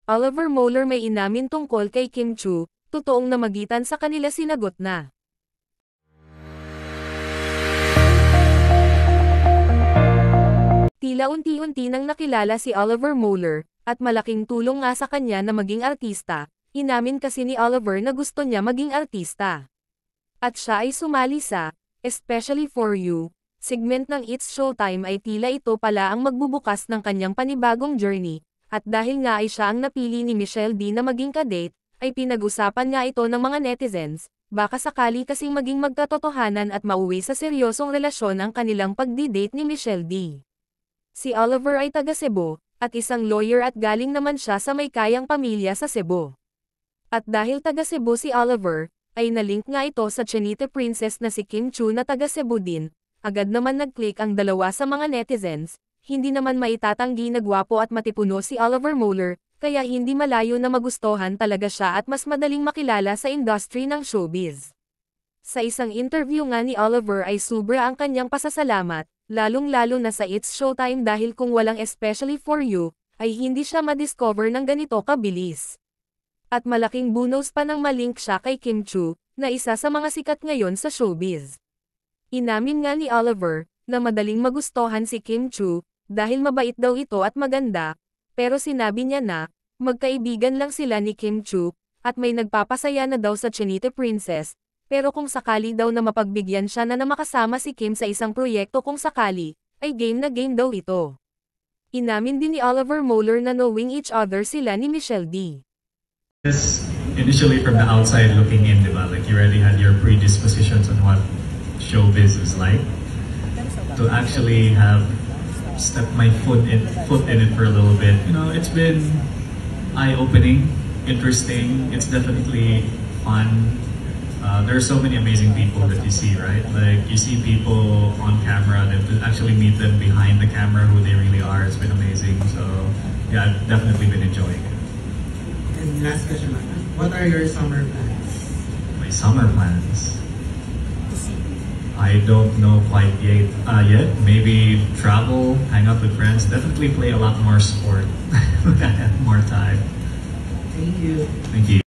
Oliver Moeller may inamin tungkol kay Kim Chu, totoong namagitan sa kanila sinagot na. Tila unti-unti nang nakilala si Oliver Moeller, at malaking tulong nga sa kanya na maging artista. Inamin kasi ni Oliver na gusto niya maging artista. At siya ay sumali sa Especially For You segment ng It's Showtime ay tila ito pala ang magbubukas ng kanyang panibagong journey. At dahil nga ay siya ang napili ni Michelle D na maging kadate, ay pinag-usapan nga ito ng mga netizens, baka sakali kasing maging magkatotohanan at mauwi sa seryosong relasyon ang kanilang pagdi-date ni Michelle D. Si Oliver ay taga Cebu, at isang lawyer at galing naman siya sa may kayang pamilya sa Cebu. At dahil taga Cebu si Oliver, ay nalink nga ito sa Chinita princess na si Kim Chu na taga Cebu din. Agad naman nag-click ang dalawa sa mga netizens. Hindi naman maitatanggi na gwapo at matipuno si Oliver Moeller, kaya hindi malayo na magustuhan talaga siya at mas madaling makilala sa industry ng showbiz. Sa isang interview nga ni Oliver ay sobra ang kanyang pasasalamat, lalong-lalo na sa It's Showtime dahil kung walang Especially For You, ay hindi siya ma-discover ng ganito kabilis. At malaking bonus pa nang malink siya kay Kim Chu, na isa sa mga sikat ngayon sa showbiz. Inamin nga ni Oliver, na madaling magustuhan si Kim Chu, dahil mabait daw ito at maganda, pero sinabi niya na, magkaibigan lang sila ni Kim Chu, at may nagpapasaya na daw sa Chinita princess, pero kung sakali daw na mapagbigyan siya na makasama si Kim sa isang proyekto kung sakali, ay game na game daw ito. Inamin din ni Oliver Moeller na knowing each other sila ni Michelle D. Initially from the outside looking in, diba? Like you already had your predispositions on what showbiz is like. To actually have stepped my foot in it for a little bit, you know, it's been eye-opening, interesting. It's definitely fun. There are so many amazing people that you see, right? Like you see people on camera, and to actually meet them behind the camera, who they really are, it's been amazing. So yeah, I've definitely been enjoying it. And last question, what are your summer plans? My summer plans? I don't know quite yet. Maybe travel, hang out with friends, definitely play a lot more sport when I have more time. Thank you. Thank you.